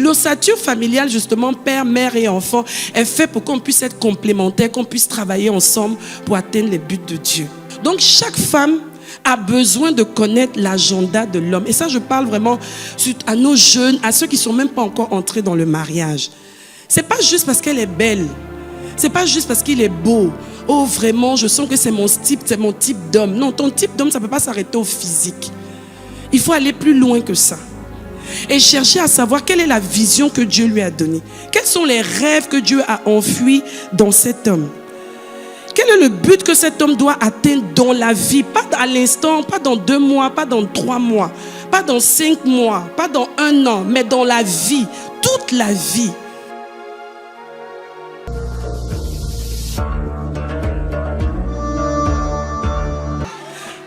L'ossature familiale, justement, père, mère et enfant, est fait pour qu'on puisse être complémentaires, qu'on puisse travailler ensemble pour atteindre les buts de Dieu. Donc, chaque femme a besoin de connaître l'agenda de l'homme. Et ça, je parle vraiment à nos jeunes, à ceux qui ne sont même pas encore entrés dans le mariage. Ce n'est pas juste parce qu'elle est belle. Ce n'est pas juste parce qu'il est beau. Oh, vraiment, je sens que c'est mon type d'homme. Non, ton type d'homme, ça ne peut pas s'arrêter au physique. Il faut aller plus loin que ça. Et chercher à savoir quelle est la vision que Dieu lui a donnée. Quels sont les rêves que Dieu a enfouis dans cet homme. Quel est le but que cet homme doit atteindre dans la vie? Pas à l'instant, pas dans 2 mois, pas dans 3 mois, pas dans 5 mois, pas dans 1 an, mais dans la vie, toute la vie.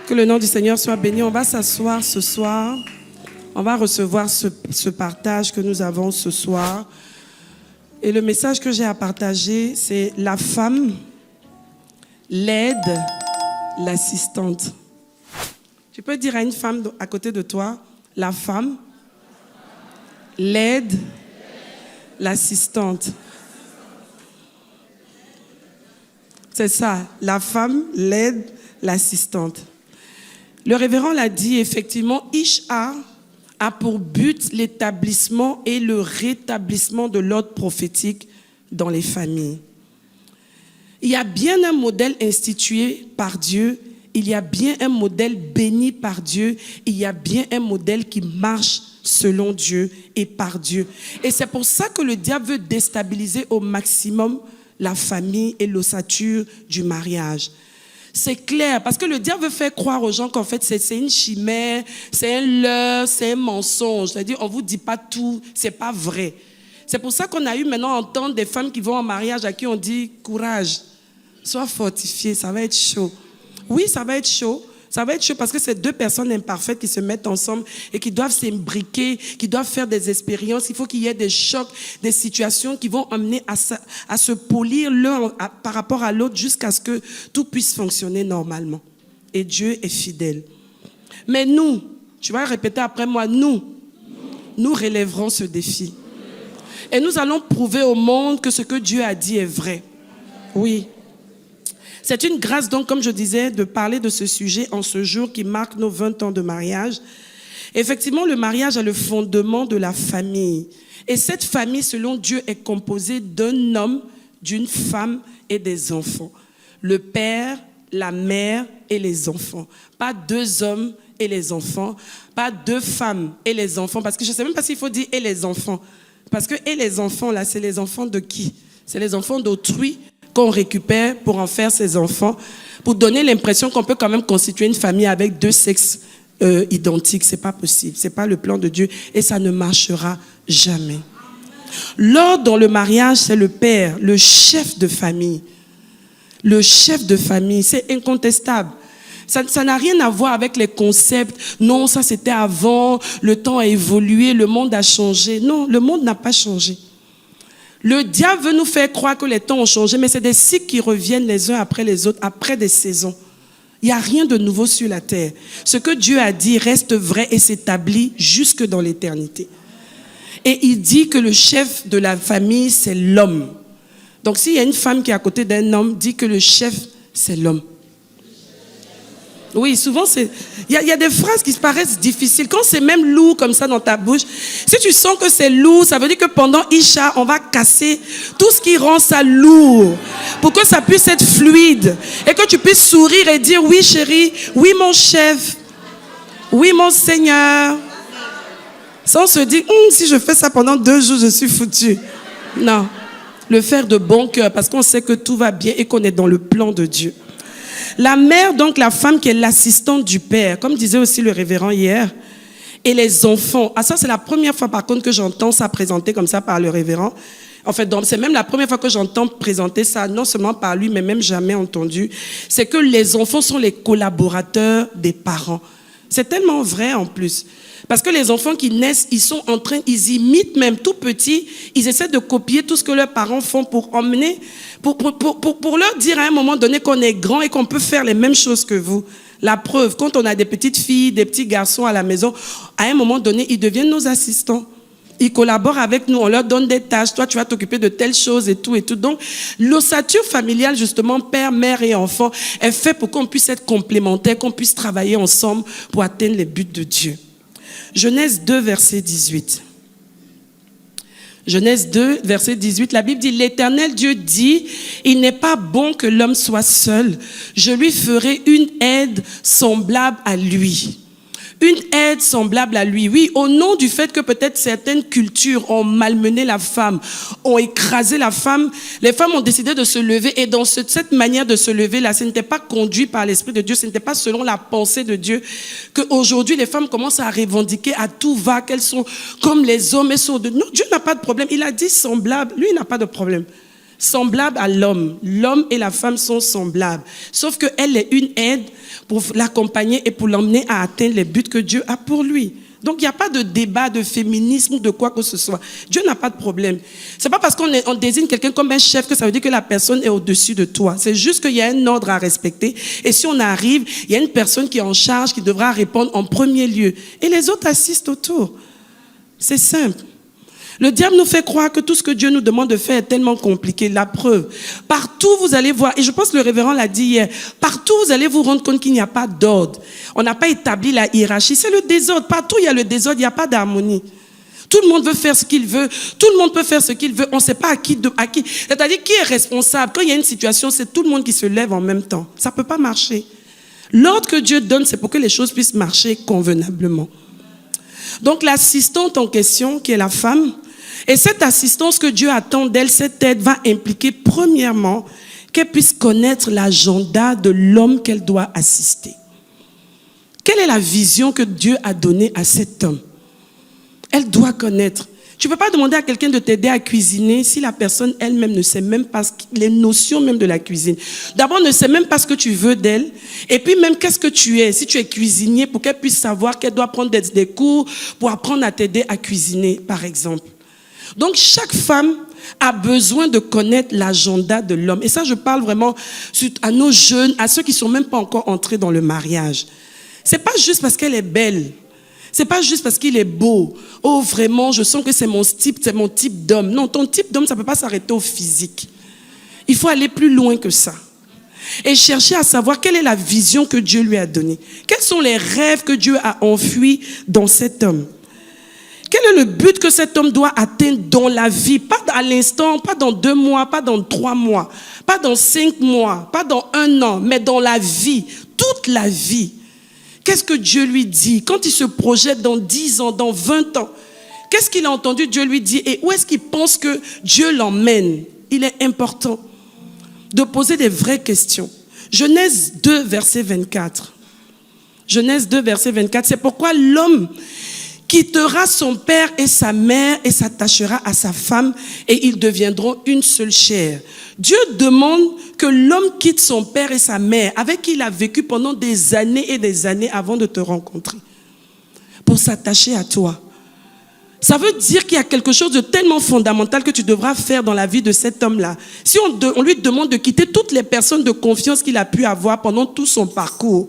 Que le nom du Seigneur soit béni. On va s'asseoir ce soir. On va recevoir ce partage que nous avons ce soir. Et le message que j'ai à partager, c'est la femme, l'aide, l'assistante. Tu peux dire à une femme à côté de toi, la femme, l'aide, l'assistante. C'est ça, la femme, l'aide, l'assistante. Le révérend l'a dit, effectivement, Ishar a pour but l'établissement et le rétablissement de l'ordre prophétique dans les familles. Il y a bien un modèle institué par Dieu, il y a bien un modèle béni par Dieu, il y a bien un modèle qui marche selon Dieu et par Dieu. Et c'est pour ça que le diable veut déstabiliser au maximum la famille et l'ossature du mariage. C'est clair, parce que le diable veut faire croire aux gens qu'en fait c'est une chimère, c'est un leurre, c'est un mensonge. C'est-à-dire on ne vous dit pas tout, c'est pas vrai. C'est pour ça qu'on a eu maintenant à entendre des femmes qui vont en mariage à qui on dit courage, sois fortifié, ça va être chaud. Oui, ça va être chaud. Ça va être chaud parce que c'est 2 personnes imparfaites qui se mettent ensemble et qui doivent s'imbriquer, qui doivent faire des expériences. Il faut qu'il y ait des chocs, des situations qui vont amener à se polir l'un par rapport à l'autre jusqu'à ce que tout puisse fonctionner normalement. Et Dieu est fidèle. Mais nous, tu vas répéter après moi, nous relèverons ce défi. Et nous allons prouver au monde que ce que Dieu a dit est vrai. Oui. C'est une grâce donc, comme je disais, de parler de ce sujet en ce jour qui marque nos 20 ans de mariage. Effectivement, le mariage est le fondement de la famille. Et cette famille, selon Dieu, est composée d'un homme, d'une femme et des enfants. Le père, la mère et les enfants. Pas 2 hommes et les enfants, pas 2 femmes et les enfants. Parce que je ne sais même pas s'il faut dire « et les enfants ». Parce que « et les enfants », là, c'est les enfants de qui? C'est les enfants d'autrui qu'on récupère pour en faire ses enfants, pour donner l'impression qu'on peut quand même constituer une famille avec 2 sexes identiques. C'est pas possible, c'est pas le plan de Dieu et ça ne marchera jamais. L'ordre dans le mariage, c'est le père, le chef de famille. Le chef de famille, c'est incontestable. Ça n'a rien à voir avec les concepts. Non, ça c'était avant, le temps a évolué, le monde a changé. Non, le monde n'a pas changé. Le diable veut nous faire croire que les temps ont changé, mais c'est des cycles qui reviennent les uns après les autres, après des saisons. Il n'y a rien de nouveau sur la terre. Ce que Dieu a dit reste vrai et s'établit jusque dans l'éternité. Et il dit que le chef de la famille, c'est l'homme. Donc s'il y a une femme qui est à côté d'un homme, dit que le chef, c'est l'homme. Oui, souvent, il y a des phrases qui paraissent difficiles. Quand c'est même lourd comme ça dans ta bouche, si tu sens que c'est lourd, ça veut dire que pendant Isha, on va casser tout ce qui rend ça lourd pour que ça puisse être fluide et que tu puisses sourire et dire oui chérie, oui mon chef, oui mon Seigneur. Sans se dire, si je fais ça pendant 2 jours, je suis foutu. Non, le faire de bon cœur parce qu'on sait que tout va bien et qu'on est dans le plan de Dieu. La mère, donc la femme qui est l'assistante du père, comme disait aussi le révérend hier, et les enfants. Ah ça, c'est la première fois par contre que j'entends ça présenté comme ça par le révérend. En fait, c'est même la première fois que j'entends présenter ça, non seulement par lui, mais même jamais entendu. C'est que les enfants sont les collaborateurs des parents. C'est tellement vrai en plus. Parce que les enfants qui naissent, ils imitent même tout petit, ils essaient de copier tout ce que leurs parents font pour emmener, pour leur dire à un moment donné qu'on est grand et qu'on peut faire les mêmes choses que vous. La preuve, quand on a des petites filles, des petits garçons à la maison, à un moment donné, ils deviennent nos assistants. Ils collaborent avec nous, on leur donne des tâches. Toi, tu vas t'occuper de telles choses et tout et tout. Donc, l'ossature familiale, justement, père, mère et enfant, est fait pour qu'on puisse être complémentaires, qu'on puisse travailler ensemble pour atteindre les buts de Dieu. Genèse 2, verset 18. Genèse 2, verset 18, la Bible dit, l'Éternel Dieu dit, il n'est pas bon que l'homme soit seul. Je lui ferai une aide semblable à lui. Une aide semblable à lui. Oui, au nom du fait que peut-être certaines cultures ont malmené la femme, ont écrasé la femme, les femmes ont décidé de se lever et dans cette manière de se lever-là, ce n'était pas conduit par l'Esprit de Dieu, ce n'était pas selon la pensée de Dieu, qu'aujourd'hui les femmes commencent à revendiquer à tout va qu'elles sont comme les hommes et sont de... Non, Dieu n'a pas de problème. Il a dit semblable, lui il n'a pas de problème. Semblable à l'homme. L'homme et la femme sont semblables. Sauf qu'elle est une aide pour l'accompagner et pour l'emmener à atteindre les buts que Dieu a pour lui. Donc, il n'y a pas de débat de féminisme ou de quoi que ce soit. Dieu n'a pas de problème. C'est pas parce qu'on désigne quelqu'un comme un chef que ça veut dire que la personne est au-dessus de toi. C'est juste qu'il y a un ordre à respecter. Et si on arrive, il y a une personne qui est en charge, qui devra répondre en premier lieu. Et les autres assistent autour. C'est simple. Le diable nous fait croire que tout ce que Dieu nous demande de faire est tellement compliqué. La preuve, partout vous allez voir, et je pense que le révérend l'a dit hier, partout vous allez vous rendre compte qu'il n'y a pas d'ordre. On n'a pas établi la hiérarchie, c'est le désordre. Partout il y a le désordre, il n'y a pas d'harmonie. Tout le monde veut faire ce qu'il veut, tout le monde peut faire ce qu'il veut, on ne sait pas à qui. C'est-à-dire qui est responsable. Quand il y a une situation, c'est tout le monde qui se lève en même temps. Ça ne peut pas marcher. L'ordre que Dieu donne, c'est pour que les choses puissent marcher convenablement. Donc l'assistante en question, qui est la femme, et cette assistance que Dieu attend d'elle, cette aide va impliquer premièrement qu'elle puisse connaître l'agenda de l'homme qu'elle doit assister. Quelle est la vision que Dieu a donnée à cet homme? Elle doit connaître. Tu ne peux pas demander à quelqu'un de t'aider à cuisiner si la personne elle-même ne sait même pas les notions même de la cuisine. D'abord, ne sait même pas ce que tu veux d'elle. Et puis même, qu'est-ce que tu es? Si tu es cuisinier, pour qu'elle puisse savoir qu'elle doit prendre des cours pour apprendre à t'aider à cuisiner, par exemple. Donc, chaque femme a besoin de connaître l'agenda de l'homme. Et ça, je parle vraiment à nos jeunes, à ceux qui ne sont même pas encore entrés dans le mariage. Ce n'est pas juste parce qu'elle est belle. Ce n'est pas juste parce qu'il est beau. Oh, vraiment, je sens que c'est mon type d'homme. Non, ton type d'homme, ça ne peut pas s'arrêter au physique. Il faut aller plus loin que ça. Et chercher à savoir quelle est la vision que Dieu lui a donnée. Quels sont les rêves que Dieu a enfouis dans cet homme? Quel est le but que cet homme doit atteindre dans la vie? Pas à l'instant, pas dans 2 mois, pas dans 3 mois, pas dans 5 mois, pas dans 1 an, mais dans la vie, toute la vie. Qu'est-ce que Dieu lui dit? Quand il se projette dans 10 ans, dans 20 ans, qu'est-ce qu'il a entendu Dieu lui dire et où est-ce qu'il pense que Dieu l'emmène? Il est important de poser des vraies questions. Genèse 2, verset 24. Genèse 2, verset 24. C'est pourquoi l'homme quittera son père et sa mère et s'attachera à sa femme et ils deviendront une seule chair. Dieu demande que l'homme quitte son père et sa mère avec qui il a vécu pendant des années et des années avant de te rencontrer pour s'attacher à toi. Ça veut dire qu'il y a quelque chose de tellement fondamental que tu devras faire dans la vie de cet homme-là. Si on lui demande de quitter toutes les personnes de confiance qu'il a pu avoir pendant tout son parcours,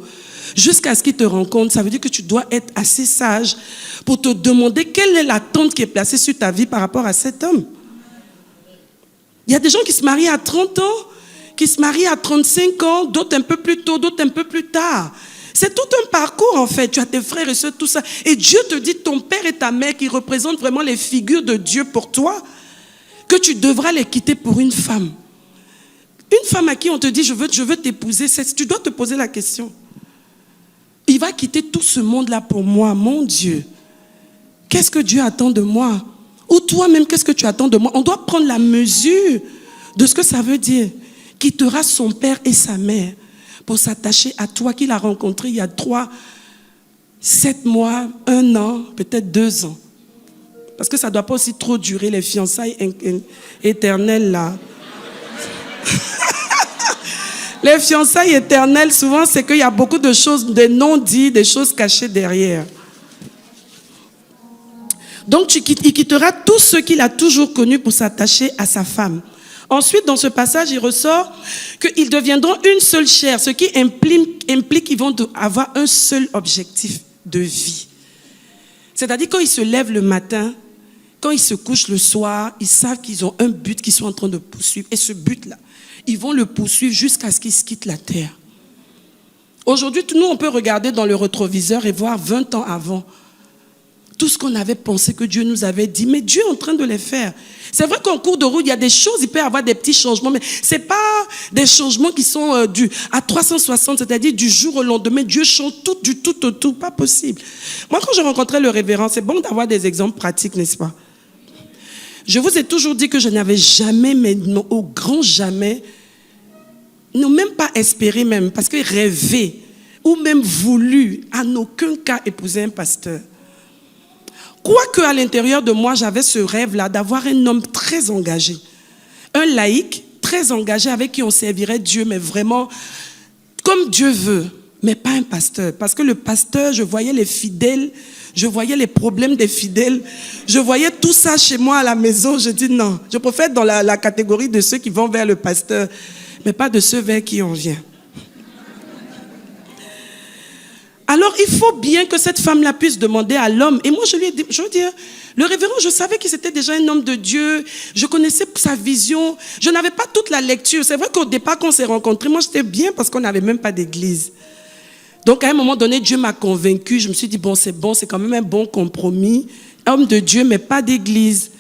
jusqu'à ce qu'il te rencontre, ça veut dire que tu dois être assez sage pour te demander quelle est l'attente qui est placée sur ta vie par rapport à cet homme. Il y a des gens qui se marient à 30 ans, qui se marient à 35 ans, d'autres un peu plus tôt, d'autres un peu plus tard. C'est tout un parcours en fait. Tu as tes frères et soeurs, tout ça. Et Dieu te dit, ton père et ta mère qui représentent vraiment les figures de Dieu pour toi, que tu devras les quitter pour une femme. Une femme à qui on te dit, je veux t'épouser, tu dois te poser la question. Il va quitter tout ce monde-là pour moi, mon Dieu. Qu'est-ce que Dieu attend de moi? Ou toi-même, qu'est-ce que tu attends de moi? On doit prendre la mesure de ce que ça veut dire. Quittera son père et sa mère pour s'attacher à toi qu'il a rencontré il y a 3, 7 mois, 1 an, peut-être 2 ans. Parce que ça ne doit pas aussi trop durer, les fiançailles éternelles là. Les fiançailles éternelles, souvent, c'est qu'il y a beaucoup de choses, des non-dits, des choses cachées derrière. Donc, il quittera tous ceux qu'il a toujours connus pour s'attacher à sa femme. Ensuite, dans ce passage, il ressort qu'ils deviendront une seule chair, ce qui implique qu'ils vont avoir un seul objectif de vie. C'est-à-dire, quand ils se lèvent le matin, quand ils se couchent le soir, ils savent qu'ils ont un but qu'ils sont en train de poursuivre. Et ce but-là, ils vont le poursuivre jusqu'à ce qu'ils quittent la terre. Aujourd'hui, nous, on peut regarder dans le rétroviseur et voir 20 ans avant tout ce qu'on avait pensé que Dieu nous avait dit, mais Dieu est en train de les faire. C'est vrai qu'en cours de route, il y a des choses, il peut y avoir des petits changements, mais ce n'est pas des changements qui sont dus à 360, c'est-à-dire du jour au lendemain. Dieu change tout, du tout au tout, pas possible. Moi, quand je rencontrais le révérend, c'est bon d'avoir des exemples pratiques, n'est-ce pas? Je vous ai toujours dit que je n'avais jamais, mais non, au grand jamais, non, même pas espéré même, parce que rêver, ou même voulu, en aucun cas épouser un pasteur. Quoique à l'intérieur de moi, j'avais ce rêve-là d'avoir un homme très engagé. Un laïc très engagé avec qui on servirait Dieu, mais vraiment comme Dieu veut, mais pas un pasteur. Parce que le pasteur, je voyais les fidèles, je voyais les problèmes des fidèles, je voyais tout ça chez moi à la maison. Je dis non, je préfère être dans la catégorie de ceux qui vont vers le pasteur, mais pas de ceux vers qui on vient. Alors, il faut bien que cette femme-là puisse demander à l'homme. Et moi, je lui ai dit, je veux dire, le révérend, je savais qu'il était déjà un homme de Dieu. Je connaissais sa vision. Je n'avais pas toute la lecture. C'est vrai qu'au départ, quand on s'est rencontrés, moi, j'étais bien parce qu'on n'avait même pas d'église. Donc, à un moment donné, Dieu m'a convaincu. Je me suis dit, bon, c'est quand même un bon compromis. Homme de Dieu, mais pas d'église.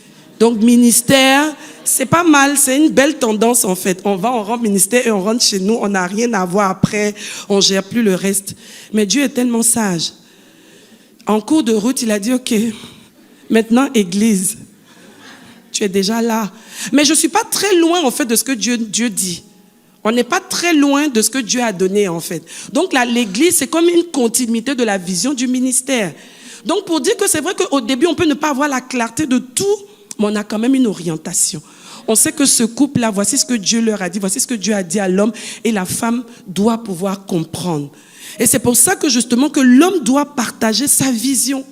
Donc, ministère, c'est pas mal, c'est une belle tendance en fait. On rentre ministère et on rentre chez nous, on n'a rien à voir après, on ne gère plus le reste. Mais Dieu est tellement sage. En cours de route, il a dit, ok, maintenant église, tu es déjà là. Mais je ne suis pas très loin en fait de ce que Dieu dit. On n'est pas très loin de ce que Dieu a donné en fait. Donc là, l'église, c'est comme une continuité de la vision du ministère. Donc pour dire que c'est vrai qu'au début, on peut ne pas avoir la clarté de tout, mais on a quand même une orientation. On sait que ce couple-là, voici ce que Dieu leur a dit, voici ce que Dieu a dit à l'homme, et la femme doit pouvoir comprendre. Et c'est pour ça que justement que l'homme doit partager sa vision.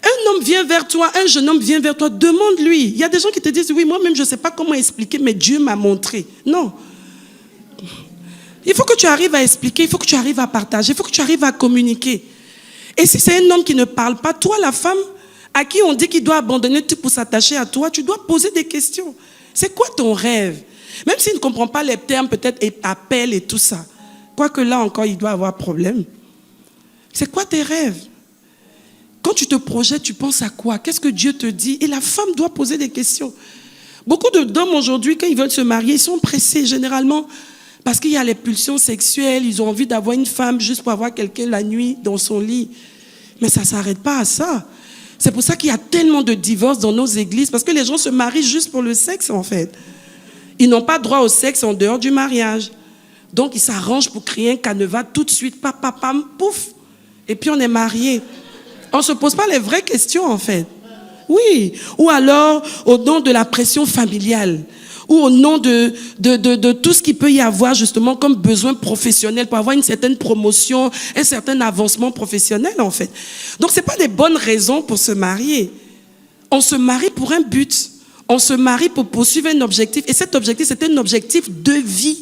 Un homme vient vers toi, un jeune homme vient vers toi, demande-lui. Il y a des gens qui te disent, oui, moi-même je ne sais pas comment expliquer, mais Dieu m'a montré. Non. Il faut que tu arrives à expliquer, il faut que tu arrives à partager, il faut que tu arrives à communiquer. Et si c'est un homme qui ne parle pas, toi la femme, à qui on dit qu'il doit abandonner tout pour s'attacher à toi, tu dois poser des questions. C'est quoi ton rêve? Même s'il ne comprend pas les termes, peut-être appel et tout ça. Quoique là encore, il doit avoir problème. C'est quoi tes rêves? Quand tu te projettes, tu penses à quoi? Qu'est-ce que Dieu te dit? Et la femme doit poser des questions. Beaucoup d'hommes aujourd'hui, quand ils veulent se marier, ils sont pressés généralement parce qu'il y a les pulsions sexuelles. Ils ont envie d'avoir une femme juste pour avoir quelqu'un la nuit dans son lit. Mais ça ne s'arrête pas à ça. C'est pour ça qu'il y a tellement de divorces dans nos églises, parce que les gens se marient juste pour le sexe, en fait. Ils n'ont pas droit au sexe en dehors du mariage. Donc, ils s'arrangent pour créer un canevas tout de suite, pam, pouf, et puis on est mariés. On ne se pose pas les vraies questions, en fait. Oui, ou alors au nom de la pression familiale, ou au nom de tout ce qu'il peut y avoir justement comme besoin professionnel pour avoir une certaine promotion, un certain avancement professionnel en fait. Donc ce n'est pas des bonnes raisons pour se marier. On se marie pour un but. On se marie pour poursuivre un objectif. Et cet objectif, c'est un objectif de vie.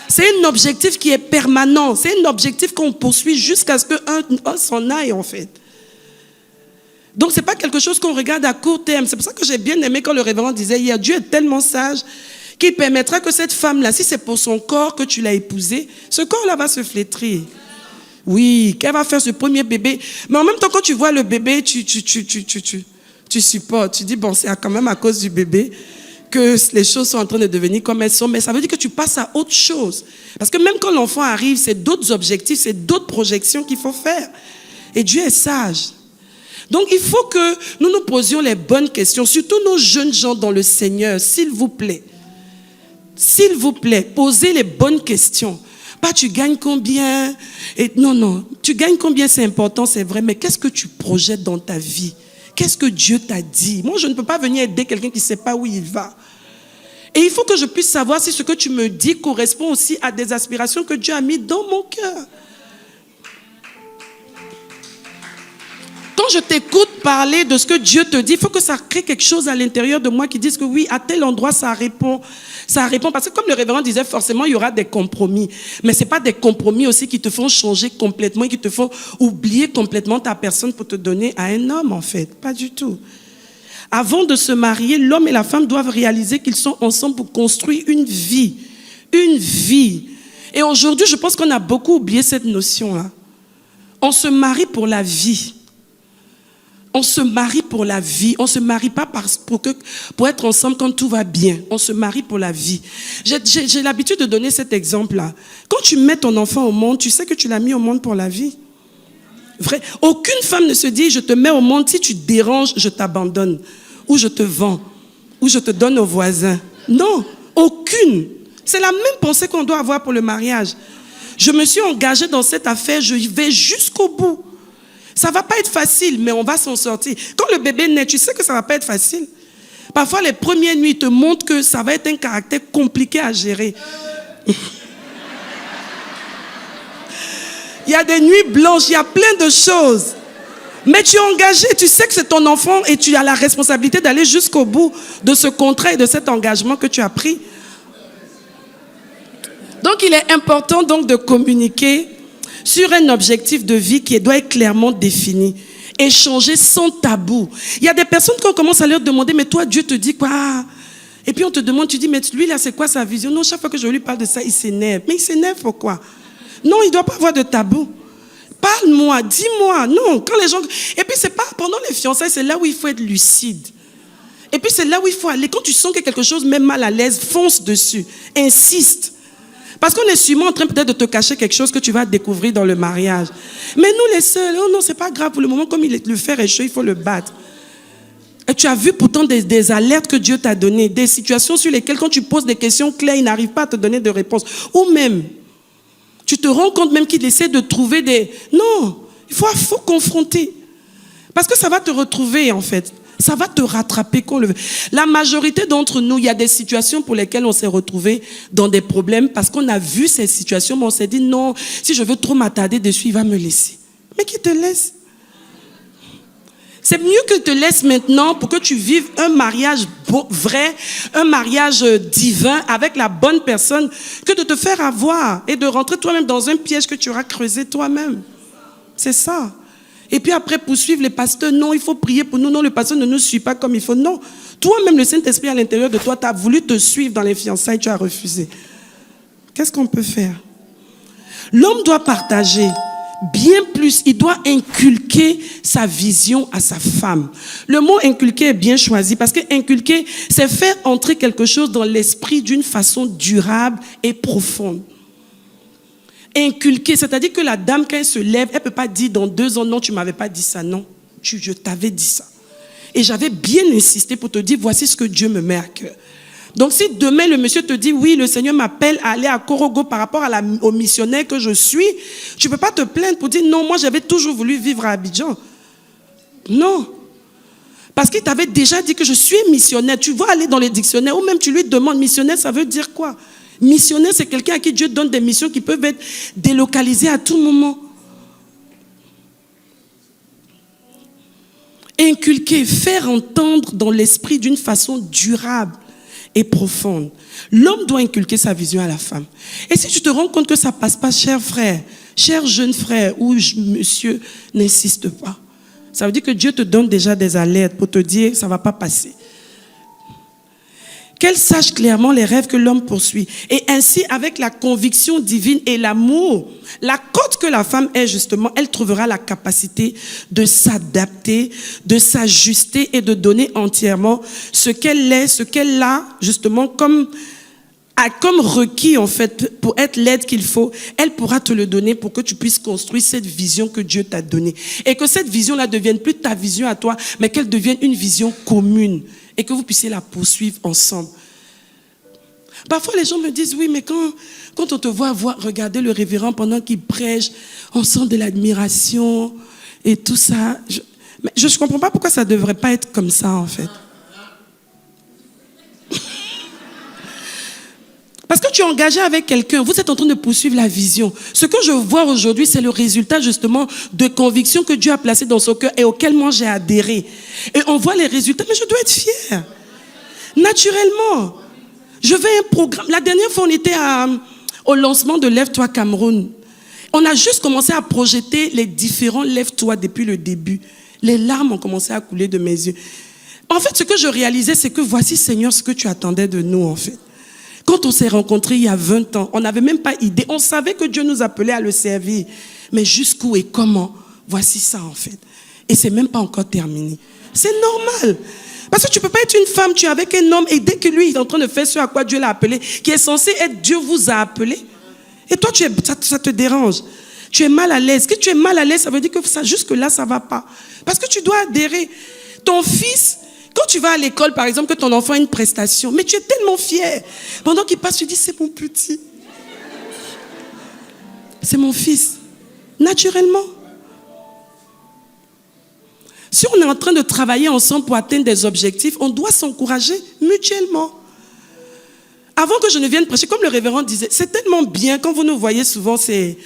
C'est un objectif qui est permanent. C'est un objectif qu'on poursuit jusqu'à ce qu'un s'en aille en fait. Donc, ce n'est pas quelque chose qu'on regarde à court terme. C'est pour ça que j'ai bien aimé quand le révérend disait hier, Dieu est tellement sage qu'il permettra que cette femme-là, si c'est pour son corps que tu l'as épousée, ce corps-là va se flétrir. Oui, qu'elle va faire ce premier bébé. Mais en même temps, quand tu vois le bébé, tu supportes. Tu dis, bon, c'est quand même à cause du bébé que les choses sont en train de devenir comme elles sont. Mais ça veut dire que tu passes à autre chose. Parce que même quand l'enfant arrive, c'est d'autres objectifs, c'est d'autres projections qu'il faut faire. Et Dieu est sage. Donc, il faut que nous nous posions les bonnes questions, surtout nos jeunes gens dans le Seigneur, s'il vous plaît. S'il vous plaît, posez les bonnes questions. Pas tu gagnes combien? Et non, tu gagnes combien, c'est important, c'est vrai, mais qu'est-ce que tu projettes dans ta vie? Qu'est-ce que Dieu t'a dit? Moi, je ne peux pas venir aider quelqu'un qui ne sait pas où il va. Et il faut que je puisse savoir si ce que tu me dis correspond aussi à des aspirations que Dieu a mis dans mon cœur. Quand je t'écoute parler de ce que Dieu te dit, il faut que ça crée quelque chose à l'intérieur de moi qui dise que oui, à tel endroit, ça répond. Ça répond. Parce que comme le révérend disait, forcément, il y aura des compromis. Mais ce n'est pas des compromis aussi qui te font changer complètement et qui te font oublier complètement ta personne pour te donner à un homme, en fait. Pas du tout. Avant de se marier, l'homme et la femme doivent réaliser qu'ils sont ensemble pour construire une vie. Une vie. Et aujourd'hui, je pense qu'on a beaucoup oublié cette notion-là. On se marie pour la vie. On se marie pour la vie. On ne se marie pas pour être ensemble quand tout va bien. On se marie pour la vie. J'ai l'habitude de donner cet exemple-là. Quand tu mets ton enfant au monde, tu sais que tu l'as mis au monde pour la vie. Vrai. Aucune femme ne se dit, je te mets au monde, si tu déranges, je t'abandonne. Ou je te vends. Ou je te donne aux voisins. Non, aucune. C'est la même pensée qu'on doit avoir pour le mariage. Je me suis engagée dans cette affaire, je vais jusqu'au bout. Ça ne va pas être facile, mais on va s'en sortir. Quand le bébé naît, tu sais que ça ne va pas être facile. Parfois, les premières nuits te montrent que ça va être un caractère compliqué à gérer. Il y a des nuits blanches, il y a plein de choses. Mais tu es engagé, tu sais que c'est ton enfant et tu as la responsabilité d'aller jusqu'au bout de ce contrat et de cet engagement que tu as pris. Donc, il est important donc de communiquer sur un objectif de vie qui doit être clairement défini. Échanger sans tabou. Il y a des personnes qui commencent à leur demander, mais toi, Dieu te dit quoi? Et puis on te demande, tu dis, mais lui là, c'est quoi sa vision? Non, chaque fois que je lui parle de ça, il s'énerve. Mais il s'énerve pourquoi? Non, il ne doit pas avoir de tabou. Parle-moi, dis-moi. Non, quand les gens... Et puis c'est pas pendant les fiançailles, c'est là où il faut être lucide. Et puis c'est là où il faut aller. Quand tu sens que quelque chose met mal à l'aise, fonce dessus. Insiste. Parce qu'on est sûrement en train peut-être de te cacher quelque chose que tu vas découvrir dans le mariage. Mais nous les seuls, oh non, c'est pas grave pour le moment, comme le fer est chaud, il faut le battre. Et tu as vu pourtant des alertes que Dieu t'a données, des situations sur lesquelles quand tu poses des questions claires, il n'arrive pas à te donner de réponse. Ou même, tu te rends compte même qu'il essaie de trouver des... Non, il faut confronter. Parce que ça va te retrouver en fait. Ça va te rattraper qu'on le veut. La majorité d'entre nous, il y a des situations pour lesquelles on s'est retrouvé dans des problèmes parce qu'on a vu ces situations, mais on s'est dit non, si je veux trop m'attarder dessus, il va me laisser. Mais qui te laisse? C'est mieux qu'il te laisse maintenant pour que tu vives un mariage vrai, un mariage divin avec la bonne personne, que de te faire avoir et de rentrer toi-même dans un piège que tu auras creusé toi-même. C'est ça. Et puis après, poursuivre les pasteurs, non, il faut prier pour nous, non, le pasteur ne nous suit pas comme il faut. Non, toi-même, le Saint-Esprit à l'intérieur de toi, tu as voulu te suivre dans les fiançailles, tu as refusé. Qu'est-ce qu'on peut faire? L'homme doit partager bien plus, il doit inculquer sa vision à sa femme. Le mot inculquer est bien choisi parce que inculquer, c'est faire entrer quelque chose dans l'esprit d'une façon durable et profonde. Inculquer, c'est-à-dire que la dame, quand elle se lève, elle ne peut pas dire dans 2 ans, non, tu ne m'avais pas dit ça, non, je t'avais dit ça. Et j'avais bien insisté pour te dire, voici ce que Dieu me met à cœur. Donc si demain le monsieur te dit, oui, le Seigneur m'appelle à aller à Korogo par rapport au missionnaire que je suis, tu ne peux pas te plaindre pour dire, non, moi j'avais toujours voulu vivre à Abidjan. Non. Parce qu'il t'avait déjà dit que je suis missionnaire. Tu vas aller dans les dictionnaires, ou même tu lui demandes, missionnaire, ça veut dire quoi? Missionnaire, c'est quelqu'un à qui Dieu donne des missions qui peuvent être délocalisées à tout moment. Inculquer, faire entendre dans l'esprit d'une façon durable et profonde. L'homme doit inculquer sa vision à la femme. Et si tu te rends compte que ça ne passe pas, cher frère, cher jeune frère ou monsieur, n'insiste pas. Ça veut dire que Dieu te donne déjà des alertes pour te dire ça ne va pas passer. Qu'elle sache clairement les rêves que l'homme poursuit. Et ainsi, avec la conviction divine et l'amour, la cote que la femme est justement, elle trouvera la capacité de s'adapter, de s'ajuster et de donner entièrement ce qu'elle est, ce qu'elle a justement comme requis en fait pour être l'aide qu'il faut. Elle pourra te le donner pour que tu puisses construire cette vision que Dieu t'a donnée. Et que cette vision-là ne devienne plus ta vision à toi, mais qu'elle devienne une vision commune. Et que vous puissiez la poursuivre ensemble. Parfois, les gens me disent, oui, mais quand on te voit regarder le révérend pendant qu'il prêche, on sent de l'admiration et tout ça. Je ne comprends pas pourquoi ça ne devrait pas être comme ça, en fait. Parce que tu es engagé avec quelqu'un, vous êtes en train de poursuivre la vision. Ce que je vois aujourd'hui, c'est le résultat justement de convictions que Dieu a placées dans son cœur et auxquelles moi j'ai adhéré. Et on voit les résultats, mais je dois être fière. Naturellement. Je veux un programme. La dernière fois, on était au lancement de Lève-toi Cameroun. On a juste commencé à projeter les différents Lève-toi depuis le début. Les larmes ont commencé à couler de mes yeux. En fait, ce que je réalisais, c'est que voici, Seigneur, ce que tu attendais de nous, en fait. Quand on s'est rencontrés il y a 20 ans, on n'avait même pas idée. On savait que Dieu nous appelait à le servir. Mais jusqu'où et comment? Voici ça, en fait. Et c'est même pas encore terminé. C'est normal. Parce que tu ne peux pas être une femme, tu es avec un homme, et dès que lui est en train de faire ce à quoi Dieu l'a appelé, qui est censé être Dieu vous a appelé, et toi, ça te dérange. Tu es mal à l'aise. Que tu es mal à l'aise, ça veut dire que jusque-là, ça ne va pas. Parce que tu dois adhérer. Ton fils, quand tu vas à l'école, par exemple, que ton enfant a une prestation, mais tu es tellement fier. Pendant qu'il passe, tu dis, c'est mon petit. C'est mon fils. Naturellement. Si on est en train de travailler ensemble pour atteindre des objectifs, on doit s'encourager mutuellement. Avant que je ne vienne prêcher, comme le révérend disait, c'est tellement bien, quand vous nous voyez souvent, il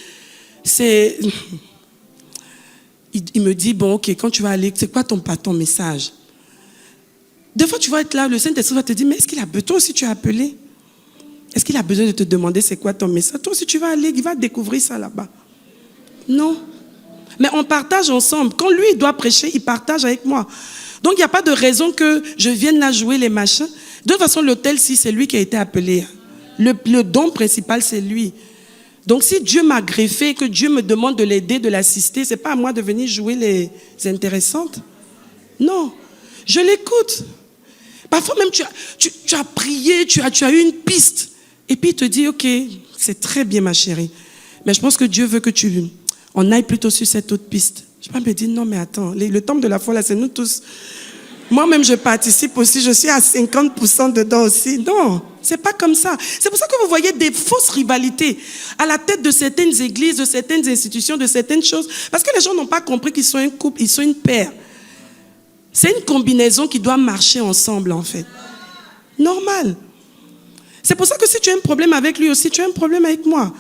me dit, bon, ok, quand tu vas aller, c'est quoi ton message? Des fois, tu vas être là, le Saint-Esprit va te dire, mais est-ce qu'il a besoin, toi aussi tu as appelé? Est-ce qu'il a besoin de te demander c'est quoi ton message? Toi aussi tu vas aller, il va découvrir ça là-bas. Non. Mais on partage ensemble. Quand lui, il doit prêcher, il partage avec moi. Donc, il n'y a pas de raison que je vienne là jouer les machins. De toute façon, l'autel, si c'est lui qui a été appelé. Le don principal, c'est lui. Donc, si Dieu m'a greffé, que Dieu me demande de l'aider, de l'assister, ce n'est pas à moi de venir jouer les intéressantes. Non. Je l'écoute. Parfois même, tu as prié, tu as eu une piste. Et puis, il te dit, ok, c'est très bien, ma chérie. Mais je pense que Dieu veut que on aille plutôt sur cette autre piste. Je peux me dire, non, mais attends, le temple de la foi, là, c'est nous tous. Moi-même, je participe aussi, je suis à 50% dedans aussi. Non, c'est pas comme ça. C'est pour ça que vous voyez des fausses rivalités à la tête de certaines églises, de certaines institutions, de certaines choses. Parce que les gens n'ont pas compris qu'ils sont un couple, ils sont une paire. C'est une combinaison qui doit marcher ensemble, en fait. Normal. C'est pour ça que si tu as un problème avec lui aussi, tu as un problème avec moi.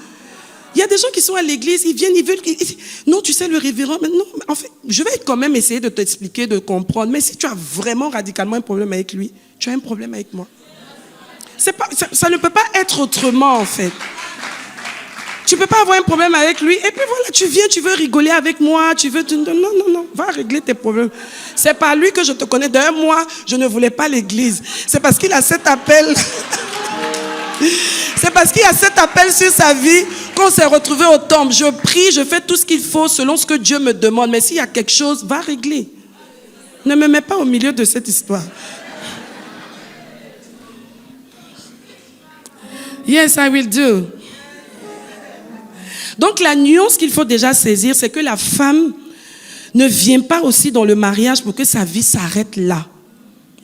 Il y a des gens qui sont à l'église, ils viennent, ils veulent... Non, tu sais, le révérend... Mais non, en fait, je vais quand même essayer de t'expliquer, de comprendre. Mais si tu as vraiment radicalement un problème avec lui, tu as un problème avec moi. Ça ne peut pas être autrement, en fait. Tu ne peux pas avoir un problème avec lui. Et puis voilà, tu viens, tu veux rigoler avec moi, tu veux... Non, va régler tes problèmes. C'est pas lui que je te connais. D'ailleurs, moi, je ne voulais pas l'église. C'est parce qu'il a cet appel... C'est parce qu'il y a cet appel sur sa vie qu'on s'est retrouvé au temple. Je prie, je fais tout ce qu'il faut selon ce que Dieu me demande. Mais s'il y a quelque chose, va régler. Ne me mets pas au milieu de cette histoire. Yes, I will do. Donc la nuance qu'il faut déjà saisir, c'est que la femme ne vient pas aussi dans le mariage pour que sa vie s'arrête là.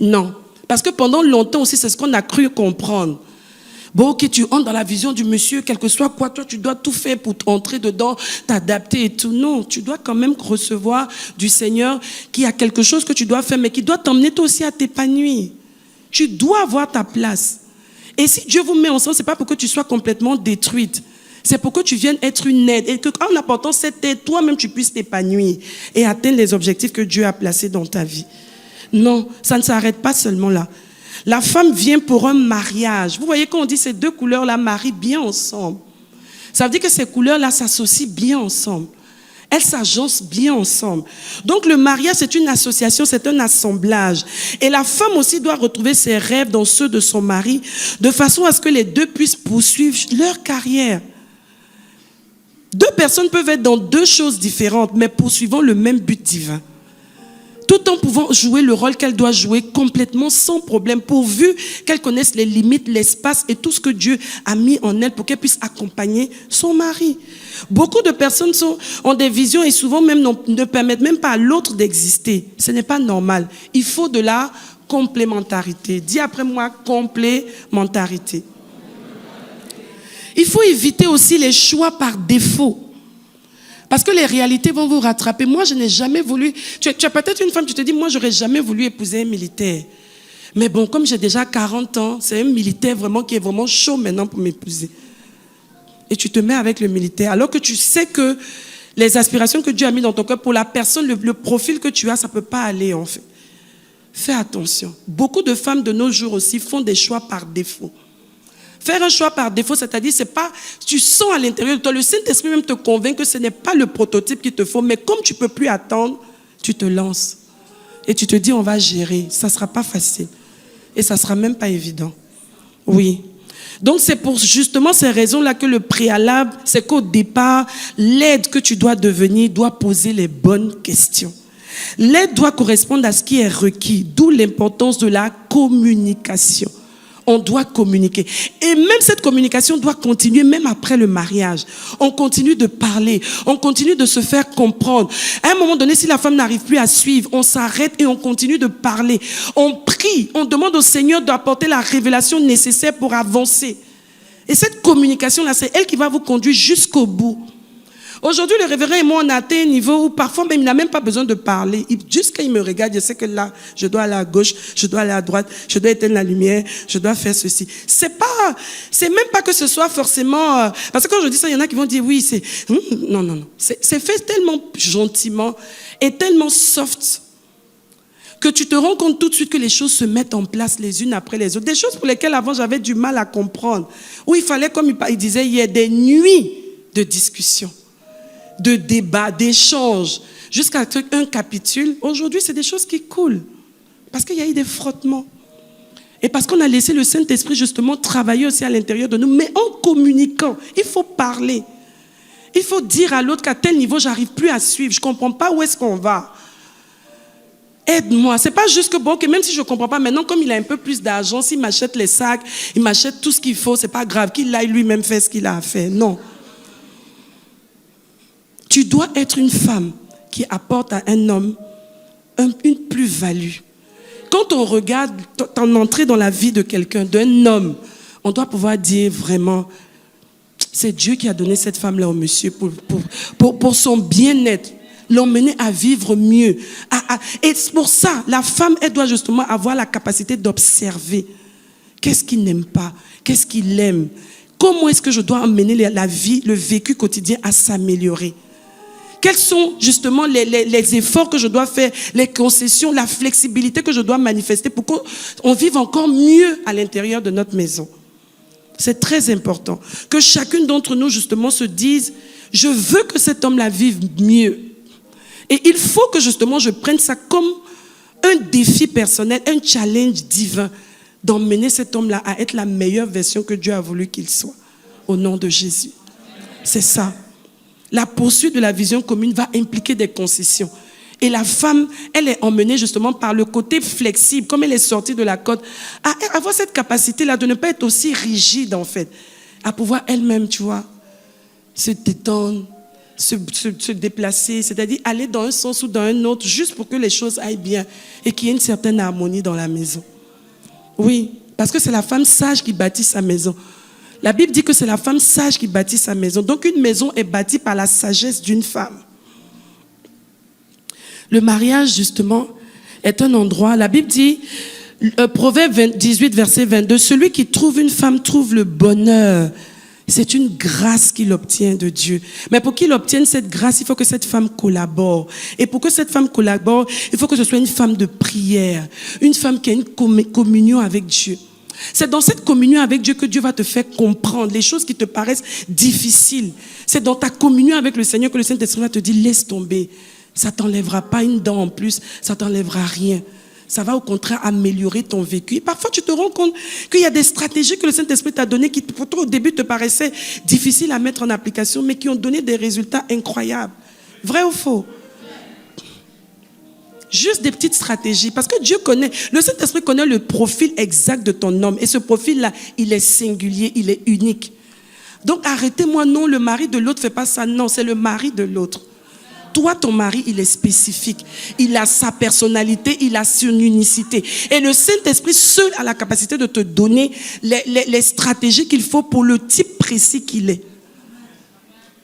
Non. Parce que pendant longtemps aussi, c'est ce qu'on a cru comprendre. Bon, ok, tu entres dans la vision du monsieur, quel que soit quoi, toi, tu dois tout faire pour entrer dedans, t'adapter et tout. Non, tu dois quand même recevoir du Seigneur qui a quelque chose que tu dois faire, mais qui doit t'emmener toi aussi à t'épanouir. Tu dois avoir ta place. Et si Dieu vous met ensemble, c'est pas pour que tu sois complètement détruite. C'est pour que tu viennes être une aide. Et qu'en apportant cette aide, toi-même, tu puisses t'épanouir et atteindre les objectifs que Dieu a placés dans ta vie. Non, ça ne s'arrête pas seulement là. La femme vient pour un mariage. Vous voyez quand on dit ces deux couleurs-là marient bien ensemble. Ça veut dire que ces couleurs-là s'associent bien ensemble. Elles s'agencent bien ensemble. Donc le mariage, c'est une association, c'est un assemblage. Et la femme aussi doit retrouver ses rêves dans ceux de son mari, de façon à ce que les deux puissent poursuivre leur carrière. Deux personnes peuvent être dans deux choses différentes, mais poursuivant le même but divin. Tout en pouvant jouer le rôle qu'elle doit jouer complètement sans problème, pourvu qu'elle connaisse les limites, l'espace et tout ce que Dieu a mis en elle pour qu'elle puisse accompagner son mari. Beaucoup de personnes ont des visions et souvent même ne permettent même pas à l'autre d'exister. Ce n'est pas normal. Il faut de la complémentarité. Dis après moi, complémentarité. Il faut éviter aussi les choix par défaut. Parce que les réalités vont vous rattraper. Moi, je n'ai jamais voulu... Tu as peut-être une femme, tu te dis, moi, j'aurais jamais voulu épouser un militaire. Mais bon, comme j'ai déjà 40 ans, c'est un militaire vraiment qui est vraiment chaud maintenant pour m'épouser. Et tu te mets avec le militaire, alors que tu sais que les aspirations que Dieu a mis dans ton cœur, pour la personne, le profil que tu as, ça ne peut pas aller, en fait. Fais attention. Beaucoup de femmes de nos jours aussi font des choix par défaut. Faire un choix par défaut, c'est-à-dire, c'est pas, tu sens à l'intérieur de toi, le Saint-Esprit même te convainc que ce n'est pas le prototype qu'il te faut, mais comme tu ne peux plus attendre, tu te lances. Et tu te dis, on va gérer. Ça ne sera pas facile. Et ça ne sera même pas évident. Oui. Donc c'est pour justement ces raisons-là que le préalable, c'est qu'au départ, l'aide que tu dois devenir doit poser les bonnes questions. L'aide doit correspondre à ce qui est requis, d'où l'importance de la communication. On doit communiquer. Et même cette communication doit continuer même après le mariage. On continue de parler, on continue de se faire comprendre. À un moment donné, si la femme n'arrive plus à suivre, on s'arrête et on continue de parler. On prie, on demande au Seigneur d'apporter la révélation nécessaire pour avancer. Et cette communication-là, c'est elle qui va vous conduire jusqu'au bout. Aujourd'hui, le révérend et moi, on a atteint un niveau où parfois même il n'a même pas besoin de parler. Juste quand il me regarde, je sais que là, je dois aller à gauche, je dois aller à droite, je dois éteindre la lumière, je dois faire ceci. C'est même pas que ce soit forcément... parce que quand je dis ça, il y en a qui vont dire oui, c'est... Non. C'est fait tellement gentiment et tellement soft que tu te rends compte tout de suite que les choses se mettent en place les unes après les autres. Des choses pour lesquelles avant j'avais du mal à comprendre. Où il fallait, comme il disait hier, des nuits de discussion, de débat, d'échange, jusqu'à un capitule. Aujourd'hui, c'est des choses qui coulent. Parce qu'il y a eu des frottements. Et parce qu'on a laissé le Saint-Esprit justement travailler aussi à l'intérieur de nous. Mais en communiquant, il faut parler. Il faut dire à l'autre qu'à tel niveau, j'arrive plus à suivre. Je ne comprends pas où est-ce qu'on va. Aide-moi. C'est pas juste que, bon, que même si je ne comprends pas, maintenant, comme il a un peu plus d'argent, s'il m'achète les sacs, il m'achète tout ce qu'il faut, c'est pas grave. Qu'il aille lui-même faire ce qu'il a à faire. Non. Tu dois être une femme qui apporte à un homme une plus-value. Quand on regarde ton entrée dans la vie de quelqu'un, d'un homme, on doit pouvoir dire vraiment, c'est Dieu qui a donné cette femme-là au monsieur pour son bien-être, l'emmener à vivre mieux. Et c'est pour ça, la femme, elle doit justement avoir la capacité d'observer. Qu'est-ce qu'il n'aime pas? Qu'est-ce qu'il aime? Comment est-ce que je dois emmener la vie, le vécu quotidien à s'améliorer? Quels sont justement les efforts que je dois faire, les concessions, la flexibilité que je dois manifester pour qu'on vive encore mieux à l'intérieur de notre maison? C'est très important que chacune d'entre nous justement se dise, je veux que cet homme-là vive mieux. Et il faut que justement je prenne ça comme un défi personnel, un challenge divin, d'emmener cet homme-là à être la meilleure version que Dieu a voulu qu'il soit. Au nom de Jésus. C'est ça. La poursuite de la vision commune va impliquer des concessions. Et la femme, elle est emmenée justement par le côté flexible, comme elle est sortie de la côte, à avoir cette capacité-là de ne pas être aussi rigide en fait, à pouvoir elle-même, tu vois, se détendre, se déplacer, c'est-à-dire aller dans un sens ou dans un autre, juste pour que les choses aillent bien et qu'il y ait une certaine harmonie dans la maison. Oui, parce que c'est la femme sage qui bâtit sa maison. La Bible dit que c'est la femme sage qui bâtit sa maison. Donc une maison est bâtie par la sagesse d'une femme. Le mariage, justement, est un endroit, la Bible dit, Proverbe 18, verset 22, celui qui trouve une femme trouve le bonheur. C'est une grâce qu'il obtient de Dieu. Mais pour qu'il obtienne cette grâce, il faut que cette femme collabore. Et pour que cette femme collabore, il faut que ce soit une femme de prière, une femme qui a une communion avec Dieu. C'est dans cette communion avec Dieu que Dieu va te faire comprendre les choses qui te paraissent difficiles. C'est dans ta communion avec le Seigneur que le Saint-Esprit va te dire, laisse tomber. Ça ne t'enlèvera pas une dent en plus, ça ne t'enlèvera rien. Ça va au contraire améliorer ton vécu. Et parfois, tu te rends compte qu'il y a des stratégies que le Saint-Esprit t'a données qui, pour toi, au début, te paraissaient difficiles à mettre en application, mais qui ont donné des résultats incroyables. Vrai ou faux? Juste des petites stratégies. Parce que Dieu connaît, le Saint-Esprit connaît le profil exact de ton homme. Et ce profil-là, il est singulier, il est unique. Donc, arrêtez-moi, non, le mari de l'autre ne fait pas ça. Non, c'est le mari de l'autre. Toi, ton mari, il est spécifique. Il a sa personnalité, il a son unicité. Et le Saint-Esprit seul a la capacité de te donner les stratégies qu'il faut pour le type précis qu'il est.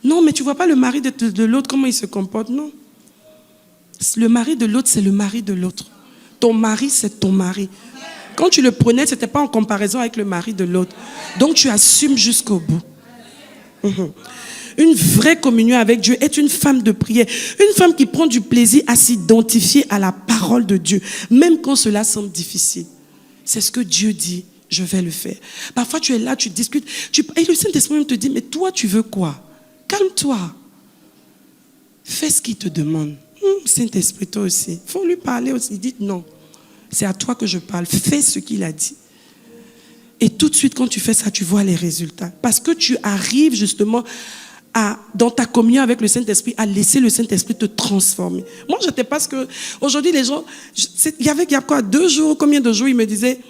Non, mais tu ne vois pas le mari de l'autre, comment il se comporte, non. Le mari de l'autre, c'est le mari de l'autre. Ton mari, c'est ton mari. Quand tu le prenais, ce n'était pas en comparaison avec le mari de l'autre. Donc, tu assumes jusqu'au bout. Une vraie communion avec Dieu est une femme de prière. Une femme qui prend du plaisir à s'identifier à la parole de Dieu, même quand cela semble difficile. C'est ce que Dieu dit, je vais le faire. Parfois, tu es là, tu discutes, et le Saint-Esprit te dit, mais toi, tu veux quoi? Calme-toi. Fais ce qu'il te demande. Saint-Esprit, toi aussi. Il faut lui parler aussi. Il dit non, c'est à toi que je parle. Fais ce qu'il a dit. Et tout de suite, quand tu fais ça, tu vois les résultats. Parce que tu arrives justement dans ta communion avec le Saint-Esprit, à laisser le Saint-Esprit te transformer. Moi, je n'étais pas ce que... Aujourd'hui, les gens... Il y a quoi, 2 jours, combien de jours, ils me disaient...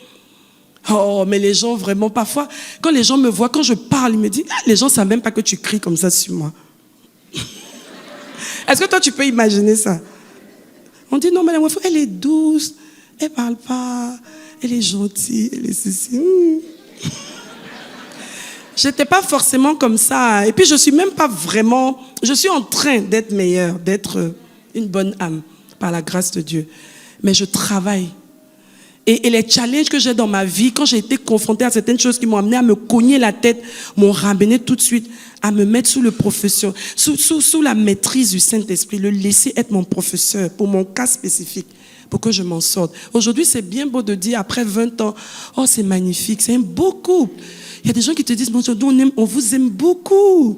Oh, mais les gens, vraiment, parfois, quand les gens me voient, quand je parle, ils me disent, les gens ne savent même pas que tu cries comme ça sur moi. Est-ce que toi, tu peux imaginer ça? On dit, non, mais la elle est douce, elle ne parle pas, elle est gentille, elle est ceci. Je n'étais pas forcément comme ça. Et puis, je ne suis même pas vraiment... Je suis en train d'être meilleure, d'être une bonne âme, par la grâce de Dieu. Mais je travaille. Et les challenges que j'ai dans ma vie, quand j'ai été confrontée à certaines choses qui m'ont amené à me cogner la tête, m'ont ramené tout de suite à me mettre sous le professeur, sous la maîtrise du Saint-Esprit, le laisser être mon professeur pour mon cas spécifique, pour que je m'en sorte. Aujourd'hui, c'est bien beau de dire, après 20 ans, oh, c'est magnifique, c'est un beau couple. Il y a des gens qui te disent, bon, on vous aime beaucoup.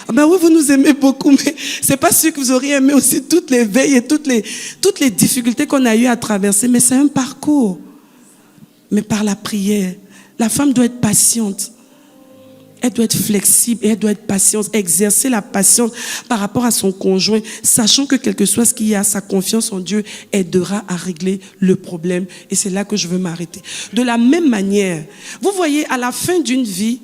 Ah ben oui, vous nous aimez beaucoup, mais c'est pas sûr que vous auriez aimé aussi toutes les veilles et toutes les difficultés qu'on a eues à traverser, mais c'est un parcours. Mais par la prière, la femme doit être patiente. Elle doit être flexible et elle doit être patiente, exercer la patience par rapport à son conjoint, sachant que quel que soit ce qu'il y a, sa confiance en Dieu aidera à régler le problème. Et c'est là que je veux m'arrêter. De la même manière, vous voyez, à la fin d'une vie,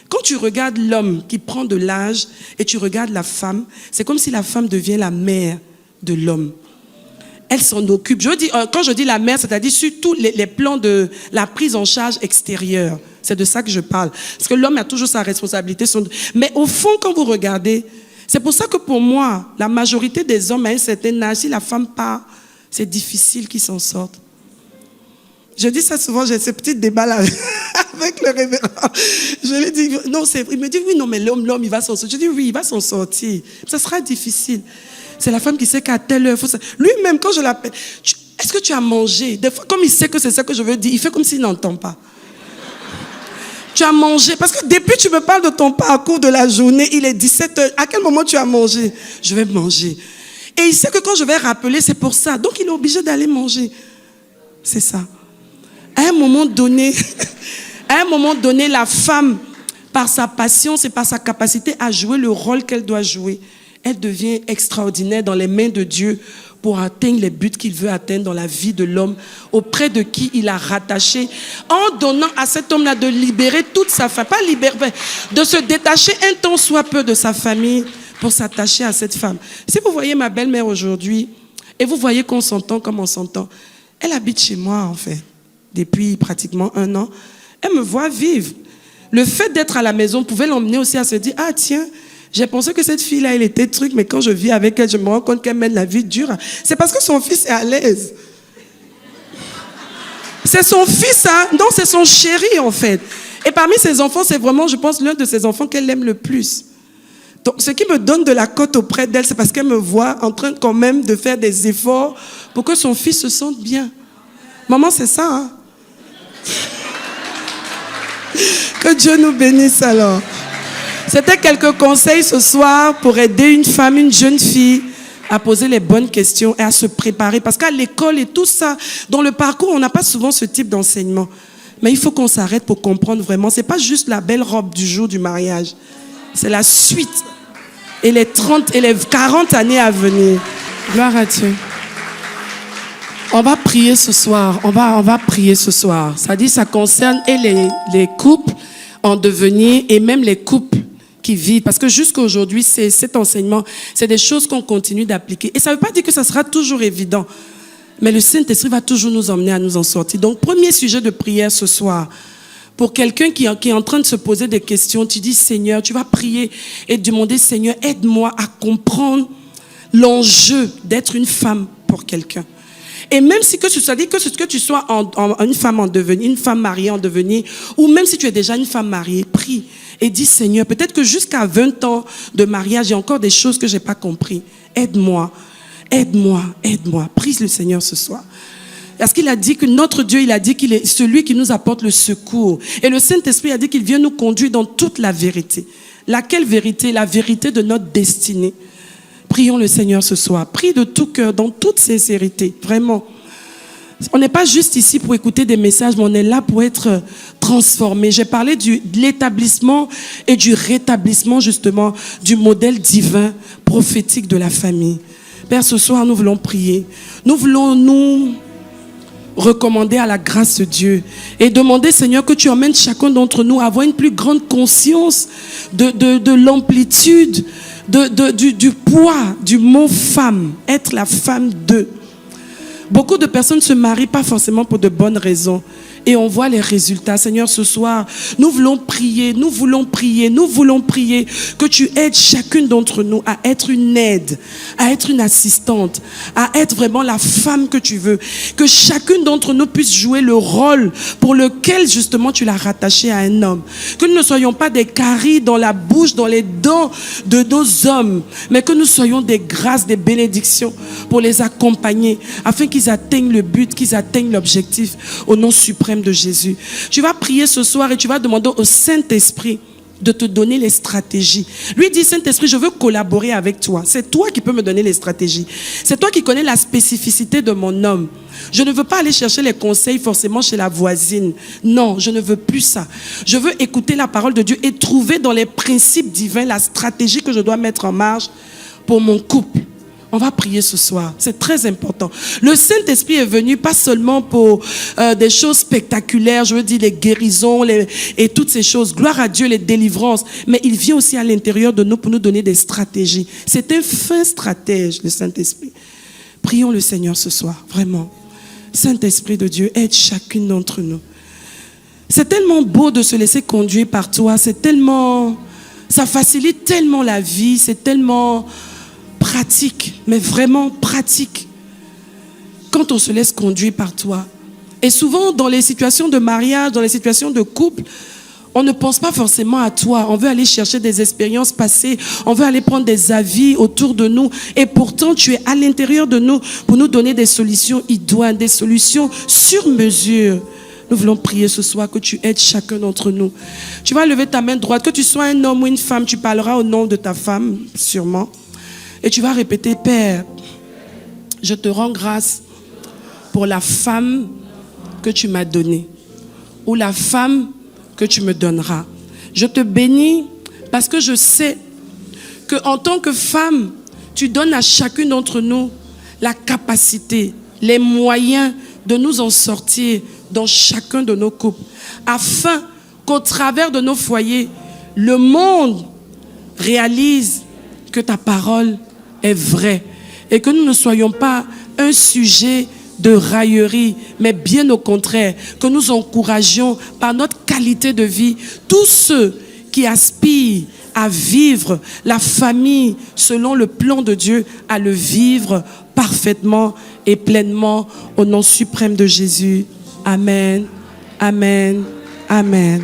quand tu regardes l'homme qui prend de l'âge et tu regardes la femme, c'est comme si la femme devient la mère de l'homme. Elle s'en occupe. Quand je dis la mère, c'est-à-dire sur tous les plans de la prise en charge extérieure. C'est de ça que je parle. Parce que l'homme a toujours sa responsabilité. Mais au fond, quand vous regardez, c'est pour ça que pour moi, la majorité des hommes à un certain âge, si la femme part, c'est difficile qu'ils s'en sortent. Je dis ça souvent, j'ai ce petit débat là avec le révérend. Je lui dis, non, il me dit, oui, non, mais l'homme, il va s'en sortir. Je dis, oui, il va s'en sortir. Ça sera difficile. C'est la femme qui sait qu'à telle heure, lui-même, quand je l'appelle, est-ce que tu as mangé? Des fois, comme il sait que c'est ça que je veux dire, il fait comme s'il n'entend pas. Tu as mangé? Parce que depuis tu me parles de ton parcours de la journée, il est 17h. À quel moment tu as mangé? Je vais manger. Et il sait que quand je vais rappeler, c'est pour ça. Donc il est obligé d'aller manger. C'est ça. À un moment donné, la femme, par sa patience et par sa capacité à jouer le rôle qu'elle doit jouer, elle devient extraordinaire dans les mains de Dieu pour atteindre les buts qu'il veut atteindre dans la vie de l'homme, auprès de qui il a rattaché, en donnant à cet homme-là de libérer toute sa famille, pas libérer, de se détacher un temps soit peu de sa famille pour s'attacher à cette femme. Si vous voyez ma belle-mère aujourd'hui, et vous voyez qu'on s'entend comme on s'entend, elle habite chez moi en fait, depuis pratiquement 1 an. Elle me voit vivre. Le fait d'être à la maison pouvait l'emmener aussi à se dire, ah tiens, j'ai pensé que cette fille-là, elle était truc, mais quand je vis avec elle, je me rends compte qu'elle mène la vie dure. C'est parce que son fils est à l'aise. C'est son fils, hein? Non, c'est son chéri, en fait. Et parmi ses enfants, c'est vraiment, je pense, l'un de ses enfants qu'elle aime le plus. Donc, ce qui me donne de la cote auprès d'elle, c'est parce qu'elle me voit en train quand même de faire des efforts pour que son fils se sente bien. Maman, c'est ça, hein? Que Dieu nous bénisse alors. C'était quelques conseils ce soir pour aider une femme, une jeune fille à poser les bonnes questions et à se préparer. Parce qu'à l'école et tout ça, dans le parcours, on n'a pas souvent ce type d'enseignement. Mais il faut qu'on s'arrête pour comprendre vraiment. Ce n'est pas juste la belle robe du jour du mariage. C'est la suite et les 30 et les 40 années à venir. Gloire à Dieu. On va prier ce soir. On va prier ce soir. Ça dit, ça concerne et les couples en devenir et même les couples qui vivent. Parce que jusqu'à aujourd'hui, cet enseignement, c'est des choses qu'on continue d'appliquer. Et ça ne veut pas dire que ça sera toujours évident. Mais le Saint-Esprit va toujours nous emmener à nous en sortir. Donc, premier sujet de prière ce soir. Pour quelqu'un qui est en train de se poser des questions, tu dis, Seigneur, tu vas prier et demander, Seigneur, aide-moi à comprendre l'enjeu d'être une femme pour quelqu'un. Et même si que tu sois une femme en devenir, une femme mariée en devenir, ou même si tu es déjà une femme mariée, prie et dis, Seigneur, peut-être que jusqu'à 20 ans de mariage, il y a encore des choses que je n'ai pas compris. Aide-moi, aide-moi, aide-moi. Prie le Seigneur ce soir. Parce qu'il a dit que notre Dieu, il a dit qu'il est celui qui nous apporte le secours. Et le Saint-Esprit a dit qu'il vient nous conduire dans toute la vérité. Laquelle vérité? La vérité de notre destinée. Prions le Seigneur ce soir. Prie de tout cœur, dans toute sincérité, vraiment. On n'est pas juste ici pour écouter des messages, mais on est là pour être transformé. J'ai parlé de l'établissement et du rétablissement, justement, du modèle divin, prophétique de la famille. Père, ce soir, nous voulons prier. Nous voulons nous recommander à la grâce de Dieu et demander, Seigneur, que tu emmènes chacun d'entre nous à avoir une plus grande conscience de l'amplitude, du poids du mot femme, être la femme de. Beaucoup de personnes ne se marient pas forcément pour de bonnes raisons. Et on voit les résultats. Seigneur, ce soir, nous voulons prier que tu aides chacune d'entre nous à être une aide, à être une assistante, à être vraiment la femme que tu veux. Que chacune d'entre nous puisse jouer le rôle pour lequel justement tu l'as rattaché à un homme. Que nous ne soyons pas des caries dans la bouche, dans les dents de nos hommes, mais que nous soyons des grâces, des bénédictions pour les accompagner afin qu'ils atteignent le but, qu'ils atteignent l'objectif au nom suprême de Jésus. Tu vas prier ce soir et tu vas demander au Saint-Esprit de te donner les stratégies. Lui dit, Saint-Esprit, je veux collaborer avec toi. C'est toi qui peux me donner les stratégies. C'est toi qui connais la spécificité de mon homme. Je ne veux pas aller chercher les conseils forcément chez la voisine. Non, je ne veux plus ça. Je veux écouter la parole de Dieu et trouver dans les principes divins la stratégie que je dois mettre en marche pour mon couple. On va prier ce soir, c'est très important. Le Saint-Esprit est venu pas seulement pour des choses spectaculaires, je veux dire les guérisons et toutes ces choses. Gloire à Dieu, les délivrances. Mais il vient aussi à l'intérieur de nous pour nous donner des stratégies. C'est un fin stratège, le Saint-Esprit. Prions le Seigneur ce soir, vraiment. Saint-Esprit de Dieu, aide chacune d'entre nous. C'est tellement beau de se laisser conduire par toi. C'est tellement... Ça facilite tellement la vie. C'est tellement... pratique, mais vraiment pratique, quand on se laisse conduire par toi. Et souvent, dans les situations de mariage, dans les situations de couple, on ne pense pas forcément à toi. On veut aller chercher des expériences passées, on veut aller prendre des avis autour de nous. Et pourtant, tu es à l'intérieur de nous pour nous donner des solutions idoines, des solutions sur mesure. Nous voulons prier ce soir que tu aides chacun d'entre nous. Tu vas lever ta main droite, que tu sois un homme ou une femme, tu parleras au nom de ta femme, sûrement. Et tu vas répéter, Père, je te rends grâce pour la femme que tu m'as donnée ou la femme que tu me donneras. Je te bénis parce que je sais qu'en tant que femme, tu donnes à chacune d'entre nous la capacité, les moyens de nous en sortir dans chacun de nos couples, afin qu'au travers de nos foyers, le monde réalise que ta parole est vrai et que nous ne soyons pas un sujet de raillerie, mais bien au contraire, que nous encouragions par notre qualité de vie tous ceux qui aspirent à vivre la famille selon le plan de Dieu, à le vivre parfaitement et pleinement au nom suprême de Jésus. Amen, amen, amen.